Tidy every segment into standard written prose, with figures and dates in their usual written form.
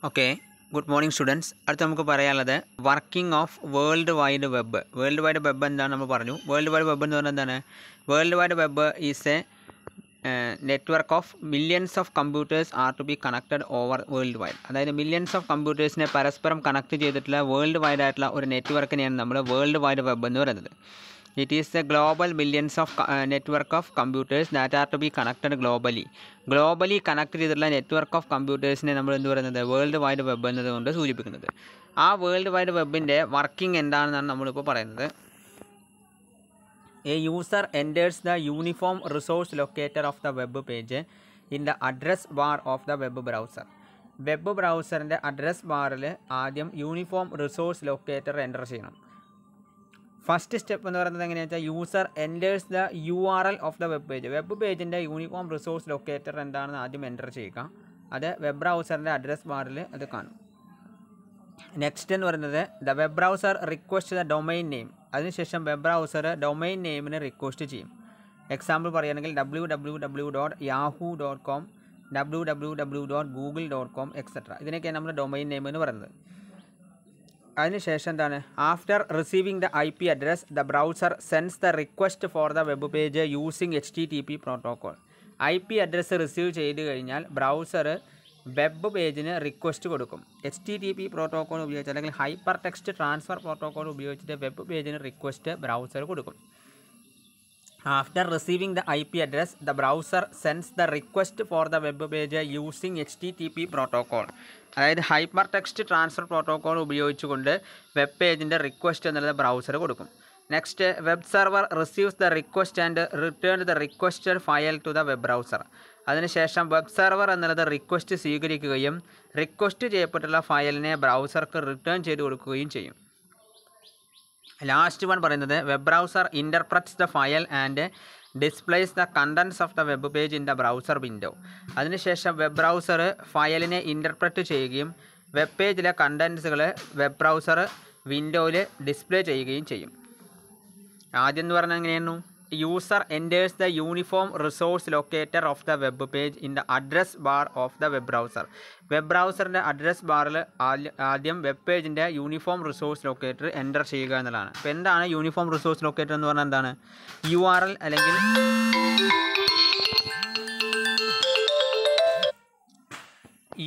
Okay, good morning students. അടുത്ത നമുക്ക് പറയാനുള്ളത് working of world wide web. World wide web എന്താണ് നമ്മൾ പറഞ്ഞു. വേൾഡ് വൈഡ് വെബ് എന്ന് പറഞ്ഞാൽ എന്താണ്? World wide web is a network of millions of computers are to be connected over world wide. അതായത് മില്യൺസ് ഓഫ് കമ്പ്യൂട്ടേഴ്സിനെ പരസ്പരം കണക്ട് ചെയ്തിട്ടുള്ള വേൾഡ് വൈഡ് ആയിട്ടുള്ള ഒരു നെറ്റ്വർക്കിനെയാണ് നമ്മൾ വേൾഡ് വൈഡ് വെബ് എന്ന് പറയുന്നത്. It is a global millions of network of computers that are to be connected globally. Globally connect ചെയ്തിട്ടുള്ള നെറ്റ്വർക്ക് ഓഫ് കമ്പ്യൂട്ടേഴ്സിനെ നമ്മൾ എന്ത് പറയുന്നത് വേൾഡ് വൈഡ് വെബ് എന്നതുകൊണ്ട് സൂചിപ്പിക്കുന്നത്. ആ വേൾഡ് വൈഡ് വെബിൻ്റെ വർക്കിംഗ് എന്താണെന്നാണ് നമ്മളിപ്പോൾ പറയുന്നത്. A user enters the uniform resource locator of the web page in the address bar of the web browser. Web ബ്രൗസറിൻ്റെ അഡ്രസ് ബാറിൽ ആദ്യം യൂണിഫോം റിസോഴ്സ് ലൊക്കേറ്റർ എൻ്റർ ചെയ്യണം. ഫസ്റ്റ് സ്റ്റെപ്പ് എന്ന് പറയുന്നത് എങ്ങനെയാണെന്ന് വെച്ചാൽ user enters the URL of the web page. Web പേജിൻ്റെ uniform resource locator എന്താണെന്ന് ആദ്യം എൻ്റർ ചെയ്യുക. അത് വെബ് ബ്രൗസറിൻ്റെ അഡ്രസ് ബാറിൽ അത് കാണും. നെക്സ്റ്റ് എന്ന് പറയുന്നത് the web browser request the domain name. അതിനുശേഷം വെബ് ബ്രൗസർ ഡൊമൈൻ നെയിമിന് റിക്വസ്റ്റ് ചെയ്യും. എക്സാമ്പിൾ പറയുകയാണെങ്കിൽ www.yahoo.com, www.google.com എക്സെട്ര. ഇതിനൊക്കെയാണ് നമ്മൾ ഡൊമൈൻ നെയിം എന്ന് പറയുന്നത്. അതിനുശേഷം എന്താണ്? After receiving the IP address the browser sends the request for the web page using HTTP protocol. IP address receive ചെയ്ത് കഴിഞ്ഞാൽ ബ്രൗസർ വെബ് പേജിന് റിക്വസ്റ്റ് കൊടുക്കും. HTTP പ്രോട്ടോക്കോൾ ഉപയോഗിച്ച് അല്ലെങ്കിൽ ഹൈപ്പർ ടെക്സ്റ്റ് ട്രാൻസ്ഫർ പ്രോട്ടോക്കോൾ ഉപയോഗിച്ചിട്ട് വെബ് പേജിന് റിക്വസ്റ്റ് ബ്രൗസർ കൊടുക്കും. After receiving the IP address the browser sends the request for the web page using HTTP protocol. അതായത് ഹൈപ്പർ ടെക്സ്റ്റ് ട്രാൻസ്ഫർ പ്രോട്ടോക്കോൾ ഉപയോഗിച്ചുകൊണ്ട് web പേജിൻ്റെ request എന്നുള്ളത് browser കൊടുക്കും. Next web server receives the request and return the requested file to the web browser. അതിനുശേഷം web server എന്നുള്ളത് request സ്വീകരിക്കുകയും request ചെയ്യപ്പെട്ടുള്ള ഫയലിനെ ബ്രൗസർക്ക് റിട്ടേൺ ചെയ്ത് കൊടുക്കുകയും ചെയ്യും. ലാസ്റ്റ് വൺ പറയുന്നത് web browser interprets the file and displays the contents of the web page in the browser window. അതിനുശേഷം വെബ് ബ്രൗസർ ഫയലിനെ ഇൻ്റർപ്രറ്റ് ചെയ്യുകയും വെബ് പേജിലെ കണ്ടൻസുകൾ വെബ് ബ്രൗസർ വിൻഡോയിൽ ഡിസ്പ്ലേ ചെയ്യുകയും ചെയ്യും. ആദ്യം എന്ന് പറഞ്ഞാൽ എങ്ങനെയായിരുന്നു? User enters the uniform resource locator of the web page in the address bar of the web browser. Web ബ്രൗസറിൻ്റെ അഡ്രസ് ബാറിൽ ആദ്യം വെബ് പേജിൻ്റെ യൂണിഫോം റിസോഴ്സ് ലൊക്കേറ്റർ എൻ്റർ ചെയ്യുക എന്നുള്ളതാണ്. അപ്പോൾ എന്താണ് യൂണിഫോം റിസോഴ്സ് ലൊക്കേറ്റർ എന്ന് പറഞ്ഞാൽ എന്താണ്?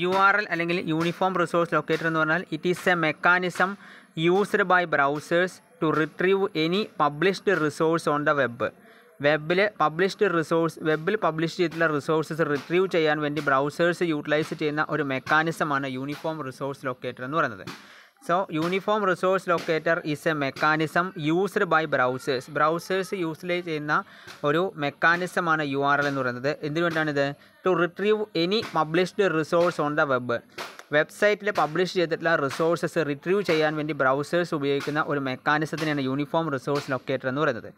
URL അല്ലെങ്കിൽ യൂണിഫോം റിസോഴ്സ് ലൊക്കേറ്റർ എന്ന് പറഞ്ഞാൽ it is a mechanism used by browsers to retrieve any published resource on the web. വെബിൽ പബ്ലിഷ് ചെയ്തിട്ടുള്ള റിസോഴ്സസ് റിട്രീവ് ചെയ്യാൻ വേണ്ടി ബ്രൗസേഴ്സ് യൂട്ടിലൈസ് ചെയ്യുന്ന ഒരു മെക്കാനിസമാണ് യൂണിഫോം റിസോഴ്സ് ലൊക്കേറ്റർ എന്ന് പറയുന്നത്. So uniform resource locator is a mechanism used by browsers utilise ചെയ്യുന്ന ഒരു മെക്കാനിസമാണ് URL എന്ന് പറയുന്നത്. എന്തിനു വേണ്ടിയാണിത്? To retrieve any published resource on the web. വെബ്സൈറ്റിൽ പബ്ലിഷ് ചെയ്തിട്ടുള്ള റിസോഴ്സസ് റിട്രീവ് ചെയ്യാൻ വേണ്ടി ബ്രൗസേഴ്സ് ഉപയോഗിക്കുന്ന ഒരു മെക്കാനിസത്തിനാണ് യൂണിഫോം റിസോഴ്സ് ലൊക്കേറ്റർ എന്ന് പറയുന്നത്.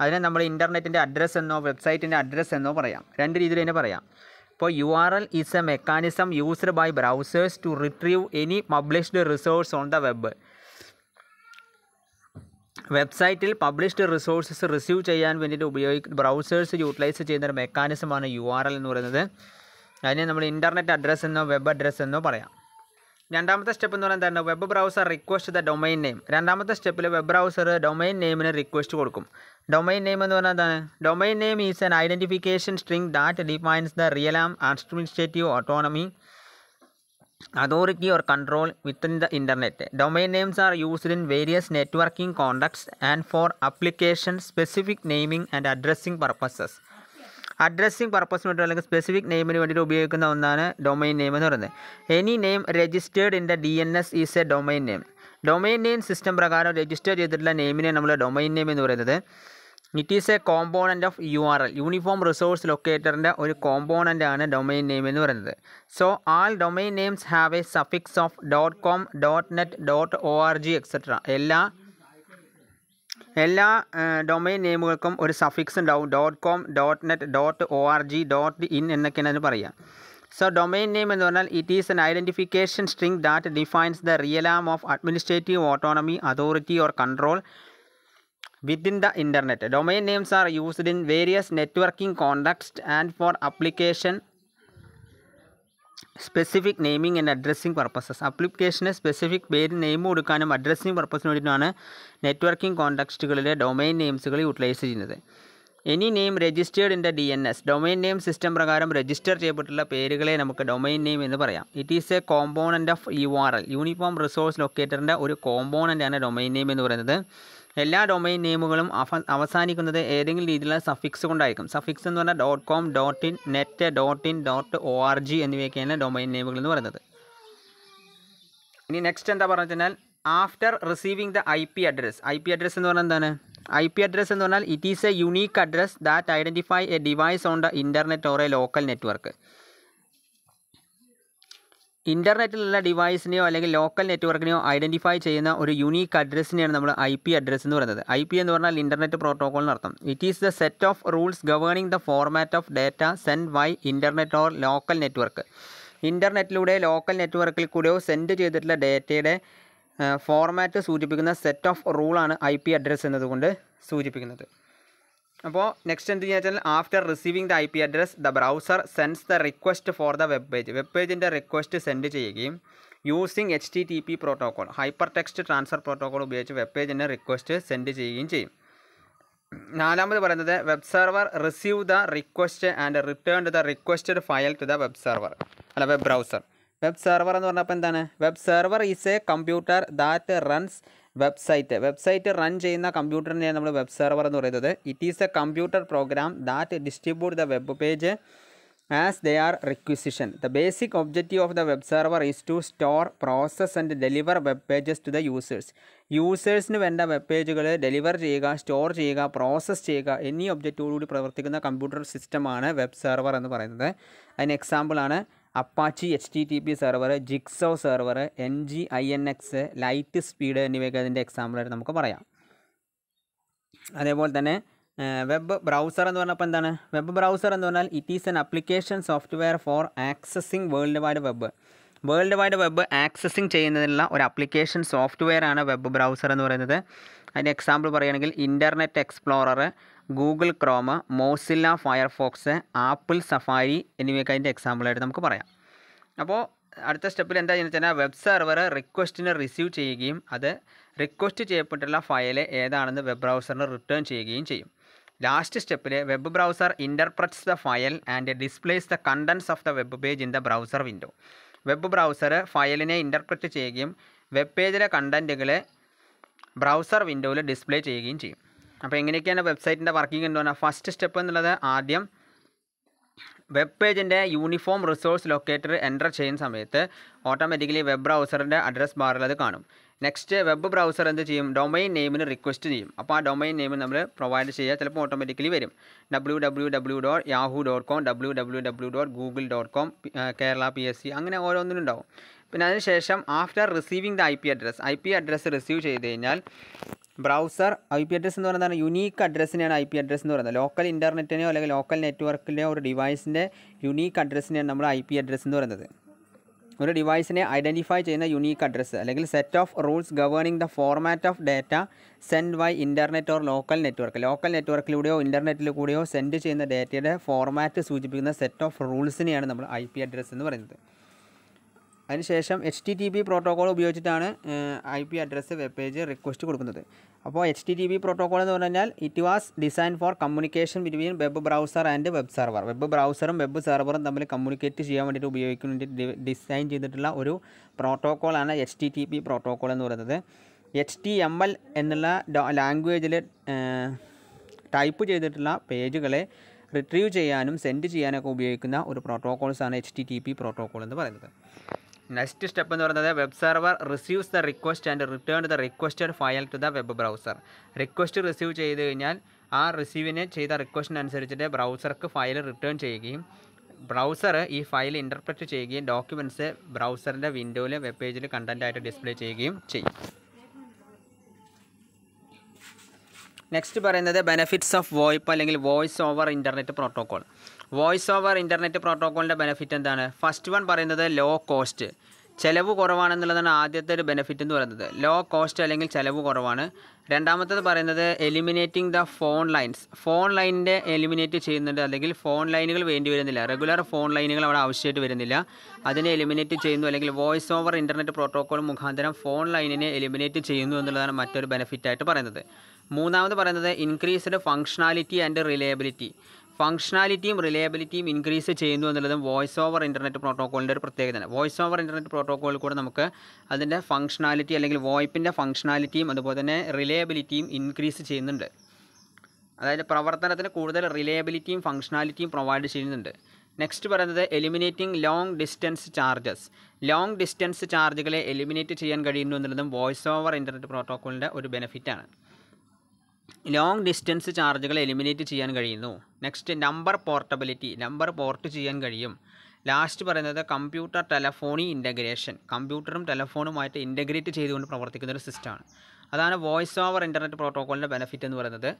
അതിനെ നമ്മൾ ഇൻ്റർനെറ്റിൻ്റെ അഡ്രസ്സ് എന്നോ വെബ്സൈറ്റിൻ്റെ അഡ്രസ്സ് എന്നോ പറയാം. രണ്ട് രീതിയിൽ തന്നെ പറയാം. ഇപ്പോൾ URL is a mechanism used by browsers to retrieve any published resource on the web. വെബ്സൈറ്റിൽ പബ്ലിഷ്ഡ് റിസോഴ്സസ് റിസീവ് ചെയ്യാൻ വേണ്ടിയിട്ട് ബ്രൗസേഴ്സ് യൂട്ടിലൈസ് ചെയ്യുന്ന ഒരു മെക്കാനിസമാണ് URL എന്ന് പറയുന്നത്. അതിനെ നമ്മൾ ഇൻ്റർനെറ്റ് അഡ്രസ്സ് എന്നോ വെബ് അഡ്രസ്സ് എന്നോ പറയാം. രണ്ടാമത്തെ സ്റ്റെപ്പ് എന്ന് പറയുന്നത് എന്താണ്? Web browser request the domain name. രണ്ടാമത്തെ സ്റ്റെപ്പിൽ വെബ് ബ്രൗസർ ഡൊമൈൻ നെയിമിന് റിക്വസ്റ്റ് കൊടുക്കും. ഡൊമൈൻ നെയിം എന്ന് പറഞ്ഞാൽ എന്താണ്? Domain name is an identification string that defines the real administrative autonomy authority or control within the internet. Domain names are used in various networking contexts and for application specific naming and addressing purposes. Addressing പർപ്പസിന് വേണ്ടി അല്ലെങ്കിൽ specific നെയിമിന് വേണ്ടിയിട്ട് ഉപയോഗിക്കുന്ന ഒന്നാണ് domain name എന്ന് പറയുന്നത്. Any name registered in the DNS is a domain name. Domain name system പ്രകാരം register ചെയ്തിട്ടുള്ള നെയിമിനെ നമ്മൾ ഡൊമൈൻ നെയിം എന്ന് പറയുന്നത്. It is a component of URL. Uniform resource ലൊക്കേറ്ററിൻ്റെ ഒരു കോമ്പോണൻ്റ് ആണ് ഡൊമൈൻ നെയിം എന്ന് പറയുന്നത്. So all domain names have a suffix of .com, .net, .org etcetera. എല്ലാ ഡൊമൈൻ നെയിമുകൾക്കും ഒരു സഫിക്സ് ഉണ്ടാവും. .com, .net, .org, .in എന്നൊക്കെയാണ് അതിന് പറയുക. സോ ഡൊമൈൻ നെയിം എന്ന് പറഞ്ഞാൽ it is N identification string that defines the real of administrative autonomy authority or control within the internet. Domain names are used in various networking contexts and for application specific naming and addressing purposes. ആപ്ലിക്കേഷന് specific പേര് name കൊടുക്കാനും addressing പർപ്പസിന് വേണ്ടിയിട്ടാണ് networking കോൺടെക്സ്റ്റുകളിലെ domain നെയിംസുകൾ utilise ചെയ്യുന്നത്. Any name registered in the DNS domain name system പ്രകാരം register ചെയ്യപ്പെട്ടുള്ള പേരുകളെ നമുക്ക് ഡൊമൈൻ നെയിം എന്ന് പറയാം. It is a component of URL uniform resource ലൊക്കേറ്ററിൻ്റെ ഒരു കോമ്പോണൻ്റാണ് ഡൊമൈൻ നെയിം എന്ന് പറയുന്നത്. എല്ലാ ഡൊമൈൻ നെയിമുകളും അവസാനിക്കുന്നത് ഏതെങ്കിലും രീതിയിലുള്ള സഫിക്സ് കൊണ്ടായിരിക്കും. സഫിക്സ് എന്ന് പറഞ്ഞാൽ .com, .in, .net, .in, .org എന്നിവയൊക്കെയാണ് ഡൊമൈൻ നെയിമുകൾ എന്ന് പറയുന്നത്. ഇനി നെക്സ്റ്റ് എന്താ പറഞ്ഞു കഴിഞ്ഞാൽ after receiving the IP address. IP address എന്ന് പറഞ്ഞാൽ എന്താണ്? IP അഡ്രസ് എന്ന് പറഞ്ഞാൽ it is a unique address that identify a device on the internet or a local network. ഇൻ്റർനെറ്റിലുള്ള ഡിവൈസിനെയോ അല്ലെങ്കിൽ ലോക്കൽ നെറ്റ്വർക്കിനെയോ ഐഡൻറ്റിഫൈ ചെയ്യുന്ന ഒരു യുണീക്ക് അഡ്രസ്സിനെയാണ് നമ്മൾ IP അഡ്രസ് എന്ന് പറയുന്നത്. IP എന്ന് പറഞ്ഞാൽ ഇൻ്റർനെറ്റ് പ്രോട്ടോക്കോൾ എന്നർത്ഥം. It is the set of rules governing the format of data send by internet or local network. ഇൻ്റർനെറ്റിലൂടെ ലോക്കൽ നെറ്റ്വർക്കിൽ കൂടെയോ സെൻഡ് ചെയ്തിട്ടുള്ള ഡാറ്റയുടെ ഫോർമാറ്റ് സൂചിപ്പിക്കുന്ന സെറ്റ് ഓഫ് റൂളാണ് IP അഡ്രസ് എന്നതുകൊണ്ട് സൂചിപ്പിക്കുന്നത്. അപ്പോൾ നെക്സ്റ്റ് എന്ത് ചെയ്യുക വെച്ചാൽ after receiving the IP address the browser sends the request for the web page. Web പേജിൻ്റെ റിക്വസ്റ്റ് സെൻഡ് ചെയ്യുകയും using HTTP protocol hypertext transfer protocol ഉപയോഗിച്ച് വെബ് പേജിൻ്റെ റിക്വസ്റ്റ് സെൻഡ് ചെയ്യുകയും ചെയ്യും. നാലാമത് പറയുന്നത് web server receive the request and return the requested file to the web server അല്ല web browser. Web server എന്ന് പറഞ്ഞപ്പോൾ എന്താണ്? Web server is a computer that runs website run ചെയ്യുന്ന കമ്പ്യൂട്ടറിനെയാണ് നമ്മൾ വെബ് സെർവർ എന്ന് പറയുന്നത്. It is a computer program that distribute the web page as they are requisition. The basic objective of the web server is to store, process and deliver web pages to the users. യൂസേഴ്സിന് വേണ്ട web പേജുകൾ deliver ചെയ്യുക, store ചെയ്യുക, process ചെയ്യുക എന്നീ ഒബ്ജക്റ്റോടുകൂടി പ്രവർത്തിക്കുന്ന computer സിസ്റ്റമാണ് web server എന്ന് പറയുന്നത്. അതിന് എക്സാമ്പിളാണ് Apache HTTP server, jigsaw server, NGINX, light speed എന്നിവയൊക്കെ അതിൻ്റെ എക്സാമ്പിളായിട്ട് നമുക്ക് പറയാം. അതേപോലെ തന്നെ വെബ് ബ്രൗസർ എന്ന് പറഞ്ഞപ്പോൾ എന്താണ്? വെബ് ബ്രൗസർ എന്ന് പറഞ്ഞാൽ it is N application software for accessing world wide web. World wide web accessing ചെയ്യുന്നതിനുള്ള ഒരു ആപ്ലിക്കേഷൻ സോഫ്റ്റ്വെയർ ആണ് വെബ് ബ്രൗസർ എന്ന് പറയുന്നത്. അതിൻ്റെ എക്സാമ്പിൾ പറയുകയാണെങ്കിൽ internet explorer, Google Chrome, Mozilla Firefox, apple safari എന്നിവയൊക്കെ അതിൻ്റെ എക്സാമ്പിളായിട്ട് നമുക്ക് പറയാം. അപ്പോൾ അടുത്ത സ്റ്റെപ്പിൽ എന്താ ചെയ്യുന്നത് വെച്ചാൽ വെബ് സെർവർ റിക്വസ്റ്റിനെ റിസീവ് ചെയ്യുകയും അത് റിക്വസ്റ്റ് ചെയ്യപ്പെട്ടുള്ള ഫയൽ ഏതാണെന്ന് വെബ് ബ്രൗസറിന് റിട്ടേൺ ചെയ്യുകയും ചെയ്യും. ലാസ്റ്റ് സ്റ്റെപ്പിൽ web browser interprets the file and displays the contents of the web page in the browser window. Web browser ഫയലിനെ ഇൻ്റർപ്രറ്റ് ചെയ്യുകയും വെബ് പേജിലെ കണ്ടൻറ്റുകളെ ബ്രൗസർ വിൻഡോയിൽ ഡിസ്പ്ലേ ചെയ്യുകയും ചെയ്യും. അപ്പോൾ എങ്ങനെയൊക്കെയാണ് വെബ്സൈറ്റിൻ്റെ വർക്കിംഗ് എന്ന് പറഞ്ഞാൽ ഫസ്റ്റ് സ്റ്റെപ്പ് എന്നുള്ളത് ആദ്യം വെബ് പേജിൻ്റെ യൂണിഫോം റിസോഴ്സ് ലൊക്കേറ്റർ എൻ്റർ ചെയ്യുന്ന സമയത്ത് ഓട്ടോമാറ്റിക്കലി വെബ് ബ്രൗസറിൻ്റെ അഡ്രസ് ബാറിൽ അത് കാണും. നെക്സ്റ്റ് വെബ് ബ്രൗസർ എന്ത് ചെയ്യും? ഡൊമൈൻ നെയിമിന് റിക്വസ്റ്റ് ചെയ്യും. അപ്പോൾ ആ ഡൊമൈൻ നെയിം നമ്മൾ പ്രൊവൈഡ് ചെയ്യുക. ചിലപ്പോൾ ഓട്ടോമാറ്റിക്കലി വരും. www.yahoo.com, www.google.com, കേരള PSC അങ്ങനെ ഓരോന്നിനും ഉണ്ടാവും. പിന്നെ അതിനുശേഷം after receiving the IP address receive ചെയ്ത് കഴിഞ്ഞാൽ ബ്രൗസർ IP അഡ്രസ്സ് എന്ന് പറയുന്നത് യുണീക്ക് അഡ്രസ്സിനെയാണ് IP അഡ്രസ്സ് എന്ന് പറയുന്നത്. ലോക്കൽ ഇൻ്റർനെറ്റിനെയോ അല്ലെങ്കിൽ ലോക്കൽ നെറ്റ്വർക്കിലെയോ ഒരു ഡിവൈസിൻ്റെ യുണീക്ക് അഡ്രസ്സിനെയാണ് നമ്മൾ IP അഡ്രസ്സ് എന്ന് പറയുന്നത്. ഒരു ഡിവൈസിനെ ഐഡൻറ്റിഫൈ ചെയ്യുന്ന യുണീക്ക് അഡ്രസ്സ് അല്ലെങ്കിൽ set of rules governing the format of data send by internet or local network. Local നെറ്റ്വർക്കിലൂടെയോ ഇൻ്റർനെറ്റിൽ കൂടെയോ സെൻഡ് ചെയ്യുന്ന ഡാറ്റയുടെ ഫോർമാറ്റ് സൂചിപ്പിക്കുന്ന സെറ്റ് ഓഫ് റൂൾസിനെയാണ് നമ്മൾ IP അഡ്രസ്സ് എന്ന് പറയുന്നത്. അതിനുശേഷം HTTP പ്രോട്ടോക്കോൾ ഉപയോഗിച്ചിട്ടാണ് IP address web page request കൊടുക്കുന്നത്. അപ്പോൾ HTTP പ്രോട്ടോക്കോൾ എന്ന് പറഞ്ഞു കഴിഞ്ഞാൽ it was design for communication between web browser and web server. Web ബ്രൗസറും വെബ് സെർവറും തമ്മിൽ കമ്മ്യൂണിക്കേറ്റ് ചെയ്യാൻ വേണ്ടിയിട്ട് ഉപയോഗിക്കാൻ വേണ്ടി ഡിസൈൻ ചെയ്തിട്ടുള്ള ഒരു പ്രോട്ടോക്കോളാണ് HTTP പ്രോട്ടോക്കോൾ എന്ന് പറയുന്നത്. HTML എന്നുള്ള ലാംഗ്വേജിൽ ടൈപ്പ് ചെയ്തിട്ടുള്ള പേജുകളെ റിട്രീവ് ചെയ്യാനും സെൻഡ് ചെയ്യാനൊക്കെ ഉപയോഗിക്കുന്ന ഒരു പ്രോട്ടോക്കോൾസാണ് HTTP പ്രോട്ടോക്കോൾ എന്ന് പറയുന്നത്. നെക്സ്റ്റ് സ്റ്റെപ്പ് എന്ന് പറയുന്നത് web server receives the request and return the requested file to the web browser. Request receive ചെയ്ത് കഴിഞ്ഞാൽ ആ റിസീവിനെ ചെയ്ത റിക്വസ്റ്റിനനുസരിച്ചിട്ട് ബ്രൗസർക്ക് ഫയൽ റിട്ടേൺ ചെയ്യുകയും ബ്രൗസർ ഈ ഫയൽ ഇൻ്റർപ്രറ്റ് ചെയ്യുകയും ഡോക്യുമെൻറ്റ്സ് ബ്രൗസറിൻ്റെ വിൻഡോയിൽ വെബ് പേജിൽ കണ്ടൻറ്റായിട്ട് ഡിസ്പ്ലേ ചെയ്യുകയും ചെയ്യും. നെക്സ്റ്റ് പറയുന്നത് ബെനഫിറ്റ്സ് ഓഫ് VoIP അല്ലെങ്കിൽ voice over internet protocol. Voice over internet പ്രോട്ടോക്കോളിൻ്റെ ബെനിഫിറ്റ് എന്താണ്? ഫസ്റ്റ് വൺ പറയുന്നത് ലോ കോസ്റ്റ്. ചിലവ് കുറവാണെന്നുള്ളതാണ് ആദ്യത്തെ ഒരു ബെനിഫിറ്റ് എന്ന് പറയുന്നത്. ലോ കോസ്റ്റ് അല്ലെങ്കിൽ ചിലവ് കുറവാണ്. രണ്ടാമത്തേത് പറയുന്നത് eliminating the phone lines. Phone ലൈനിൻ്റെ എലിമിനേറ്റ് ചെയ്യുന്നുണ്ട്, അല്ലെങ്കിൽ ഫോൺ ലൈനുകൾ വേണ്ടി വരുന്നില്ല. റെഗുലർ ഫോൺ ലൈനുകൾ അവിടെ ആവശ്യമായിട്ട് വരുന്നില്ല, അതിനെ എലിമിനേറ്റ് ചെയ്യുന്നു. അല്ലെങ്കിൽ വോയിസ് ഓവർ ഇൻ്റർനെറ്റ് പ്രോട്ടോക്കോൾ മുഖാന്തരം ഫോൺ ലൈനിനെ എലിമിനേറ്റ് ചെയ്യുന്നു എന്നുള്ളതാണ് മറ്റൊരു ബെനിഫിറ്റായിട്ട് പറയുന്നത്. മൂന്നാമത് പറയുന്നത് ഇൻക്രീസ്ഡ് ഫങ്ഷണാലിറ്റി ആൻഡ് റിലയബിലിറ്റി. ഫങ്ഷണാലിറ്റിയും റിലയബിലിറ്റിയും ഇൻക്രീസ് ചെയ്യുന്നു എന്നുള്ളതും വോയിസ് ഓവർ ഇൻ്റർനെറ്റ് പ്രോട്ടോക്കോളിൻ്റെ ഒരു പ്രത്യേകതയാണ്. വോയിസ് ഓവർ ഇൻ്റർനെറ്റ് പ്രോട്ടോക്കോളിൽ കൂടെ നമുക്ക് അതിൻ്റെ ഫങ്ഷണാലിറ്റി അല്ലെങ്കിൽ വോയിപ്പിൻ്റെ ഫങ്ഷണാലിറ്റിയും അതുപോലെ തന്നെ റിലയബിലിറ്റിയും ഇൻക്രീസ് ചെയ്യുന്നുണ്ട്. അതായത് പ്രവർത്തനത്തിന് കൂടുതൽ റിലയബിലിറ്റിയും ഫങ്ഷണാലിറ്റിയും പ്രൊവൈഡ് ചെയ്യുന്നുണ്ട്. നെക്സ്റ്റ് പറയുന്നത് eliminating long distance charges. Long distance ചാർജുകളെ എലിമിനേറ്റ് ചെയ്യാൻ കഴിയുന്നു എന്നുള്ളതും വോയിസ് ഓവർ ഇൻ്റർനെറ്റ് പ്രോട്ടോക്കോളിൻ്റെ ഒരു ബെനിഫിറ്റാണ്. ലോങ് ഡിസ്റ്റൻസ് ചാർജുകൾ എലിമിനേറ്റ് ചെയ്യാൻ കഴിയുന്നു. Next number portability. Number port ചെയ്യാൻ കഴിയും. ലാസ്റ്റ് പറയുന്നത് കമ്പ്യൂട്ടർ ടെലഫോണി ഇൻ്റഗ്രേഷൻ. കമ്പ്യൂട്ടറും ടെലഫോണുമായിട്ട് ഇൻ്റഗ്രേറ്റ് ചെയ്തുകൊണ്ട് പ്രവർത്തിക്കുന്ന ഒരു സിസ്റ്റമാണ്. അതാണ് വോയിസ് ഓവർ ഇൻ്റർനെറ്റ് പ്രോട്ടോക്കോളിൻ്റെ ബെനിഫിറ്റ് എന്ന് പറയുന്നത്.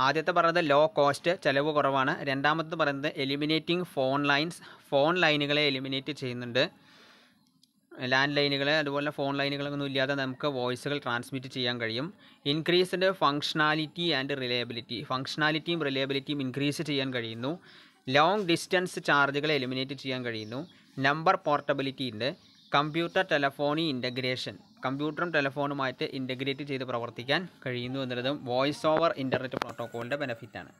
ആദ്യത്തെ പറയുന്നത് ലോ കോസ്റ്റ്, ചിലവ് കുറവാണ്. രണ്ടാമത്തെ പറയുന്നത് എലിമിനേറ്റിംഗ് ഫോൺ ലൈൻസ്. ഫോൺ ലൈനുകളെ എലിമിനേറ്റ് ചെയ്യുന്നുണ്ട്. ലാൻഡ് ലൈനുകൾ അതുപോലെ ഫോൺ ലൈനുകളൊന്നും ഇല്ലാതെ നമുക്ക് വോയിസുകൾ ട്രാൻസ്മിറ്റ് ചെയ്യാൻ കഴിയും. Increased functionality and reliability. ഫങ്ഷണാലിറ്റിയും റിലയബിലിറ്റിയും ഇൻക്രീസ് ചെയ്യാൻ കഴിയുന്നു. ലോങ് ഡിസ്റ്റൻസ് ചാർജുകളെ എലിമിനേറ്റ് ചെയ്യാൻ കഴിയുന്നു. നമ്പർ പോർട്ടബിലിറ്റി ഉണ്ട്. Computer telephony integration. കമ്പ്യൂട്ടറും ടെലഫോണുമായിട്ട് ഇൻ്റഗ്രേറ്റ് ചെയ്ത് പ്രവർത്തിക്കാൻ കഴിയുന്നു എന്നുള്ളതും വോയിസ് ഓവർ ഇൻ്റർനെറ്റ് പ്രോട്ടോക്കോളിൻ്റെ ബെനിഫിറ്റാണ്.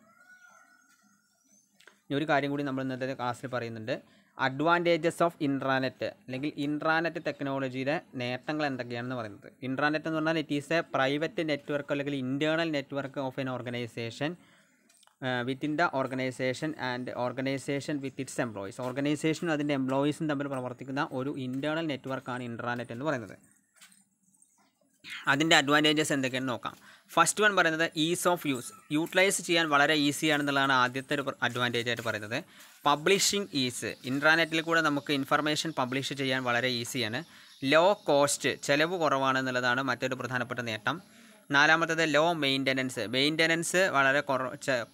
ഇനി ഒരു കാര്യം കൂടി നമ്മൾ ഇന്നത്തെ ക്ലാസ്സിൽ പറയുന്നുണ്ട്. അഡ്വാൻറ്റേജസ് ഓഫ് ഇൻട്രാനെറ്റ് അല്ലെങ്കിൽ ഇൻട്രാനെറ്റ് ടെക്നോളജിയുടെ നേട്ടങ്ങൾ എന്തൊക്കെയാണെന്ന് പറയുന്നത്. ഇൻട്രാനെറ്റ് എന്ന് പറഞ്ഞാൽ it is a private network അല്ലെങ്കിൽ internal network of an organization within the organisation and organisation with its employees. ഓർഗനൈസേഷനും അതിൻ്റെ എംപ്ലോയീസും തമ്മിൽ പ്രവർത്തിക്കുന്ന ഒരു ഇൻറ്റേർണൽ നെറ്റ്വർക്കാണ് ഇൻട്രാനെറ്റ് എന്ന് പറയുന്നത്. അതിൻ്റെ അഡ്വാൻറ്റേജസ് എന്തൊക്കെയാണെന്ന് നോക്കാം. ഫസ്റ്റ് വൺ പറയുന്നത് ഈസ് ഓഫ് യൂസ്. യൂട്ടിലൈസ് ചെയ്യാൻ വളരെ ഈസിയാണെന്നുള്ളതാണ് ആദ്യത്തെ ഒരു അഡ്വാൻറ്റേജ് ആയിട്ട് പറയുന്നത്. Publishing is. ഇൻട്രാനെറ്റിൽ കൂടെ നമുക്ക് ഇൻഫർമേഷൻ പബ്ലിഷ് ചെയ്യാൻ വളരെ ഈസിയാണ്. Low cost. ചിലവ് കുറവാണെന്നുള്ളതാണ് മറ്റൊരു പ്രധാനപ്പെട്ട നേട്ടം. നാലാമത്തേത് ലോ മെയിൻ്റനൻസ്. മെയിൻ്റനൻസ് വളരെ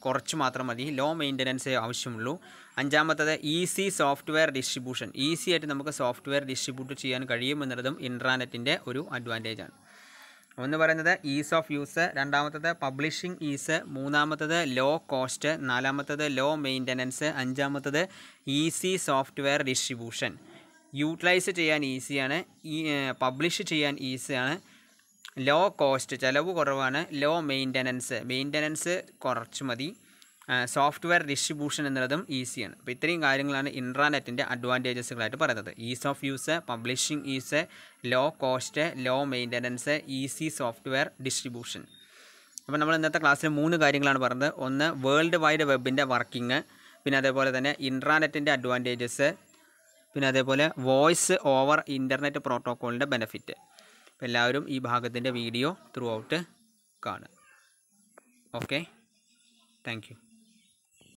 കുറച്ച് മാത്രം മതി. ലോ മെയിൻ്റനൻസ് ആവശ്യമുള്ളൂ. അഞ്ചാമത്തേത് ഈസി സോഫ്റ്റ്വെയർ ഡിസ്ട്രിബ്യൂഷൻ. ഈസി ആയിട്ട് നമുക്ക് സോഫ്റ്റ്വെയർ ഡിസ്ട്രിബ്യൂട്ട് ചെയ്യാൻ കഴിയുമെന്നുള്ളതും ഇൻട്രാനെറ്റിൻ്റെ ഒരു അഡ്വാൻറ്റേജാണ്. ഒന്ന് പറയുന്നത് ഈസ് ഓഫ് യൂസ്, രണ്ടാമത്തേത് പബ്ലിഷിംഗ് ഈസ്, മൂന്നാമത്തേത് ലോ കോസ്റ്റ്, നാലാമത്തേത് ലോ മെയിൻ്റനൻസ്, അഞ്ചാമത്തേത് ഈസി സോഫ്റ്റ്വെയർ ഡിസ്ട്രിബ്യൂഷൻ. യൂട്ടിലൈസ് ചെയ്യാൻ ഈസിയാണ്, പബ്ലിഷ് ചെയ്യാൻ ഈസിയാണ്, ലോ കോസ്റ്റ് ചിലവ് കുറവാണ്, ലോ മെയിൻ്റനൻസ് കുറച്ച് മതി, സോഫ്റ്റ്വെയർ ഡിസ്ട്രിബ്യൂഷൻ എന്നുള്ളതും ഈസിയാണ്. അപ്പോൾ ഇത്രയും കാര്യങ്ങളാണ് ഇൻട്രാനെറ്റിൻ്റെ അഡ്വാൻറ്റേജസുകളായിട്ട് പറയുന്നത്. Ease of use, publishing ease, low cost, low maintenance, easy software distribution. അപ്പോൾ നമ്മൾ ഇന്നത്തെ ക്ലാസ്സിൽ 3 കാര്യങ്ങളാണ് പറഞ്ഞത്. ഒന്ന് വേൾഡ് വൈഡ് വെബിൻ്റെ വർക്കിംഗ്, പിന്നെ അതേപോലെ തന്നെ ഇൻട്രാനെറ്റിൻ്റെ അഡ്വാൻറ്റേജസ്, പിന്നെ അതേപോലെ വോയിസ് ഓവർ ഇൻ്റർനെറ്റ് പ്രോട്ടോക്കോളിൻ്റെ ബെനിഫിറ്റ്. അപ്പോൾ എല്ലാവരും ഈ ഭാഗത്തിൻ്റെ വീഡിയോ ത്രൂ ഔട്ട് കാണുക. Okay, thank you.